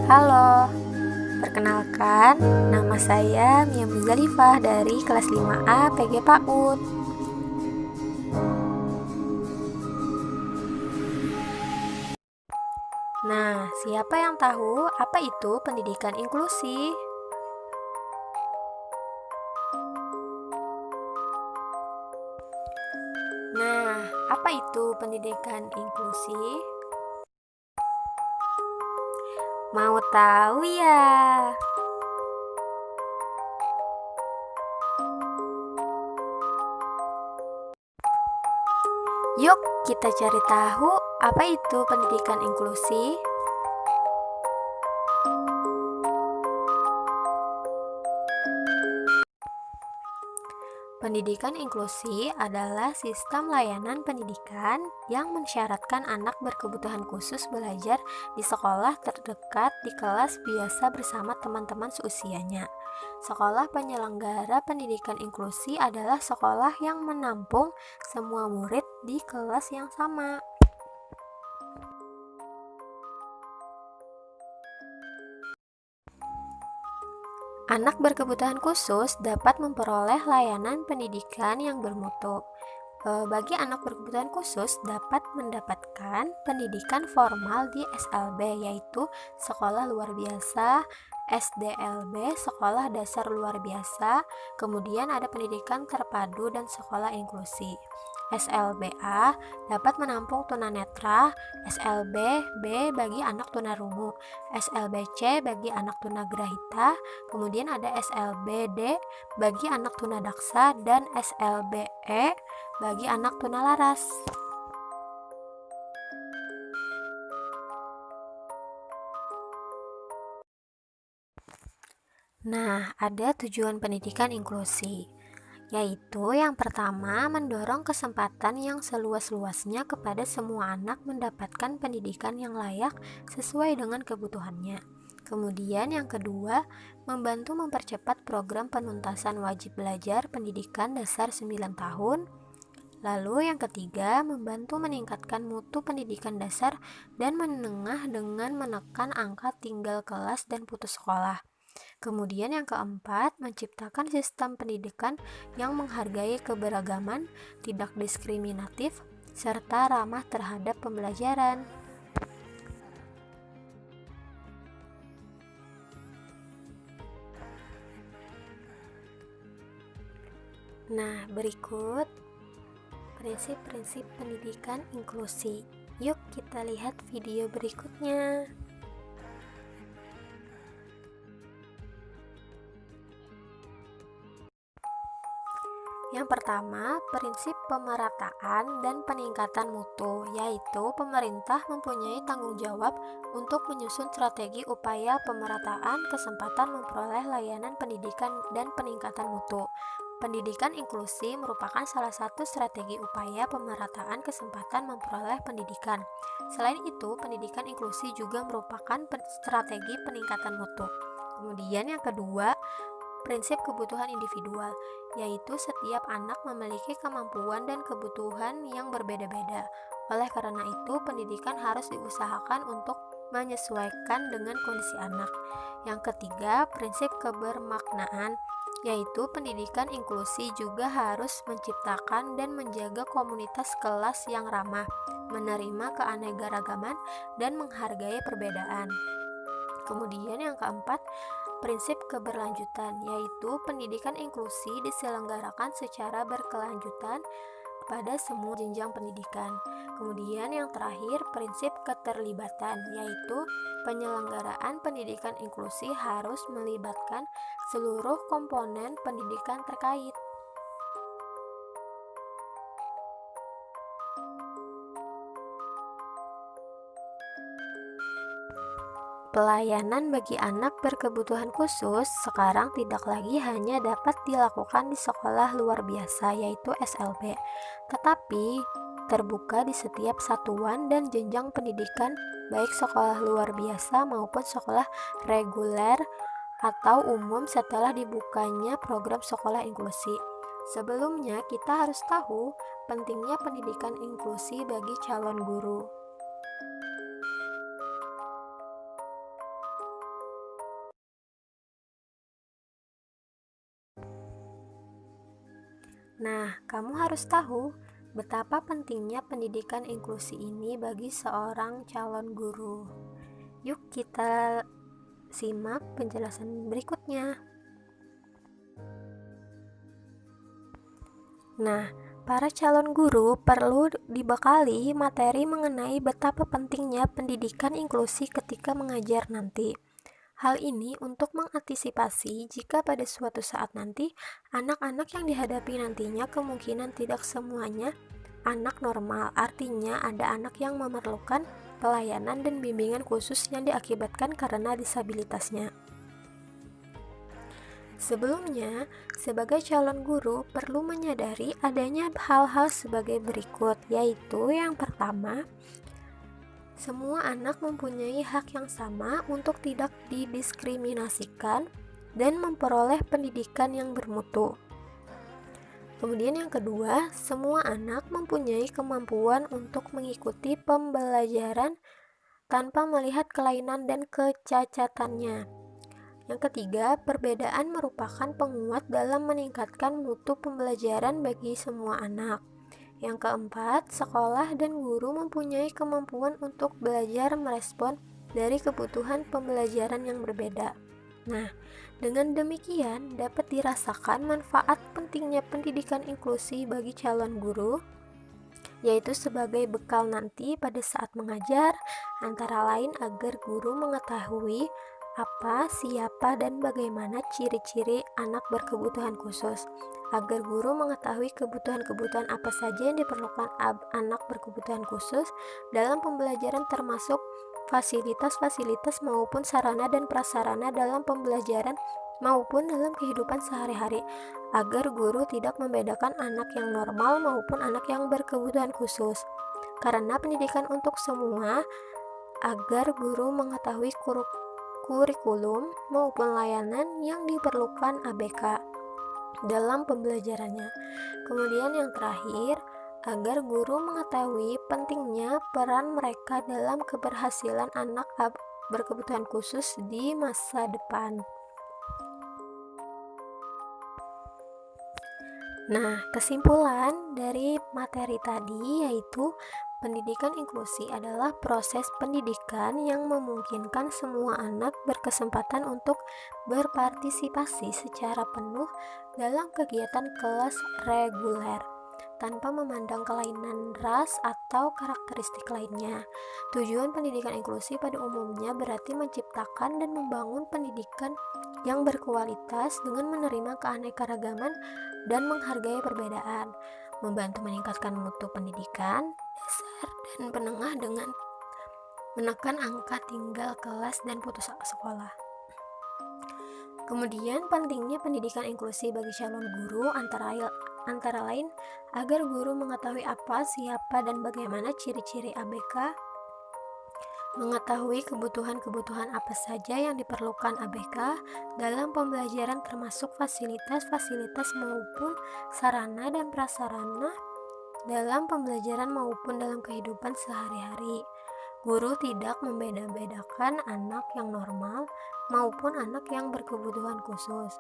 Halo, perkenalkan, nama saya Mia Muzalifah dari kelas 5A PG PAUD. Nah, siapa yang tahu apa itu pendidikan inklusi? Nah, apa itu pendidikan inklusi? Mau tahu ya? Yuk kita cari tahu apa itu pendidikan inklusi. Pendidikan inklusi adalah sistem layanan pendidikan yang mensyaratkan anak berkebutuhan khusus belajar di sekolah terdekat di kelas biasa bersama teman-teman seusianya. Sekolah penyelenggara pendidikan inklusi adalah sekolah yang menampung semua murid di kelas yang sama. Anak berkebutuhan khusus dapat memperoleh layanan pendidikan yang bermutu. Bagi anak berkebutuhan khusus dapat mendapatkan pendidikan formal di SLB, yaitu Sekolah Luar Biasa, SDLB, Sekolah Dasar Luar Biasa, kemudian ada pendidikan terpadu dan sekolah inklusi. SLBA dapat menampung tunanetra, SLB-B bagi anak tunarungu, SLBC bagi anak tunagrahita, kemudian ada SLBD bagi anak tunadaksa, dan SLBE bagi anak tunalaras. Nah, ada tujuan pendidikan inklusi, yaitu yang pertama mendorong kesempatan yang seluas-luasnya kepada semua anak mendapatkan pendidikan yang layak sesuai dengan kebutuhannya. Kemudian yang kedua, membantu mempercepat program penuntasan wajib belajar pendidikan dasar 9 tahun. Lalu yang ketiga, membantu meningkatkan mutu pendidikan dasar dan menengah dengan menekan angka tinggal kelas dan putus sekolah. Kemudian yang keempat, menciptakan sistem pendidikan yang menghargai keberagaman, tidak diskriminatif, serta ramah terhadap pembelajaran. Nah, berikut prinsip-prinsip pendidikan inklusi. Yuk kita lihat video berikutnya. Yang pertama, prinsip pemerataan dan peningkatan mutu, yaitu pemerintah mempunyai tanggung jawab untuk menyusun strategi upaya pemerataan kesempatan memperoleh layanan pendidikan dan peningkatan mutu. Pendidikan inklusi merupakan salah satu strategi upaya pemerataan kesempatan memperoleh pendidikan. Selain itu, pendidikan inklusi juga merupakan strategi peningkatan mutu. Kemudian yang kedua, prinsip kebutuhan individual, yaitu setiap anak memiliki kemampuan dan kebutuhan yang berbeda-beda. Oleh karena itu, pendidikan harus diusahakan untuk menyesuaikan dengan kondisi anak. Yang ketiga, prinsip kebermaknaan, yaitu pendidikan inklusi juga harus menciptakan dan menjaga komunitas kelas yang ramah, menerima keanekaragaman, dan menghargai perbedaan. Kemudian yang keempat, prinsip keberlanjutan, yaitu pendidikan inklusi diselenggarakan secara berkelanjutan pada semua jenjang pendidikan. Kemudian yang terakhir, prinsip keterlibatan, yaitu penyelenggaraan pendidikan inklusi harus melibatkan seluruh komponen pendidikan terkait. Pelayanan bagi anak berkebutuhan khusus sekarang tidak lagi hanya dapat dilakukan di sekolah luar biasa, yaitu SLB, tetapi terbuka di setiap satuan dan jenjang pendidikan, baik sekolah luar biasa maupun sekolah reguler atau umum setelah dibukanya program sekolah inklusi. Sebelumnya, kita harus tahu pentingnya pendidikan inklusi bagi calon guru. Nah, kamu harus tahu betapa pentingnya pendidikan inklusi ini bagi seorang calon guru. Yuk kita simak penjelasan berikutnya. Nah, para calon guru perlu dibekali materi mengenai betapa pentingnya pendidikan inklusi ketika mengajar nanti. Hal ini untuk mengantisipasi jika pada suatu saat nanti anak-anak yang dihadapi nantinya kemungkinan tidak semuanya anak normal, artinya ada anak yang memerlukan pelayanan dan bimbingan khusus yang diakibatkan karena disabilitasnya. Sebelumnya, sebagai calon guru perlu menyadari adanya hal-hal sebagai berikut, yaitu yang pertama, semua anak mempunyai hak yang sama untuk tidak didiskriminasikan dan memperoleh pendidikan yang bermutu. Kemudian yang kedua, semua anak mempunyai kemampuan untuk mengikuti pembelajaran tanpa melihat kelainan dan kecacatannya. Yang ketiga, perbedaan merupakan penguat dalam meningkatkan mutu pembelajaran bagi semua anak. Yang keempat, sekolah dan guru mempunyai kemampuan untuk belajar merespon dari kebutuhan pembelajaran yang berbeda. Nah, dengan demikian dapat dirasakan manfaat pentingnya pendidikan inklusi bagi calon guru, yaitu sebagai bekal nanti pada saat mengajar, antara lain agar guru mengetahui apa, siapa, dan bagaimana ciri-ciri anak berkebutuhan khusus, agar guru mengetahui kebutuhan-kebutuhan apa saja yang diperlukan anak berkebutuhan khusus dalam pembelajaran, termasuk fasilitas-fasilitas maupun sarana dan prasarana dalam pembelajaran maupun dalam kehidupan sehari-hari, agar guru tidak membedakan anak yang normal maupun anak yang berkebutuhan khusus. Karena pendidikan untuk semua, agar guru mengetahui kurikulum maupun layanan yang diperlukan ABK dalam pembelajarannya. Kemudian yang terakhir, agar guru mengetahui pentingnya peran mereka dalam keberhasilan anak berkebutuhan khusus di masa depan. Nah, kesimpulan dari materi tadi yaitu pendidikan inklusi adalah proses pendidikan yang memungkinkan semua anak berkesempatan untuk berpartisipasi secara penuh dalam kegiatan kelas reguler, tanpa memandang kelainan ras atau karakteristik lainnya. Tujuan pendidikan inklusi pada umumnya berarti menciptakan dan membangun pendidikan yang berkualitas dengan menerima keanekaragaman dan menghargai perbedaan, membantu meningkatkan mutu pendidikan dasar dan menengah dengan menekan angka tinggal kelas dan putus sekolah. Kemudian pentingnya pendidikan inklusi bagi calon guru antara lain agar guru mengetahui apa, siapa, dan bagaimana ciri-ciri ABK, mengetahui kebutuhan-kebutuhan apa saja yang diperlukan ABK dalam pembelajaran, termasuk fasilitas-fasilitas maupun sarana dan prasarana dalam pembelajaran maupun dalam kehidupan sehari-hari. Guru tidak membeda-bedakan anak yang normal maupun anak yang berkebutuhan khusus.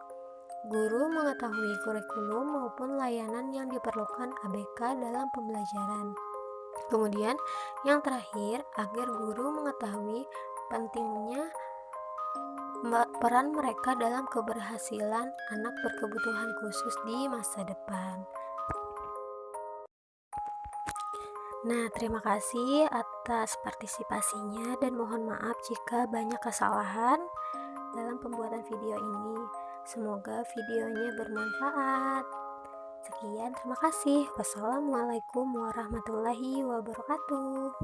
Guru mengetahui kurikulum maupun layanan yang diperlukan ABK dalam pembelajaran. Kemudian yang terakhir, agar guru mengetahui pentingnya peran mereka dalam keberhasilan anak berkebutuhan khusus di masa depan. Nah, terima kasih atas partisipasinya dan mohon maaf jika banyak kesalahan dalam pembuatan video ini. Semoga videonya bermanfaat. Sekian, terima kasih. Wassalamualaikum warahmatullahi wabarakatuh.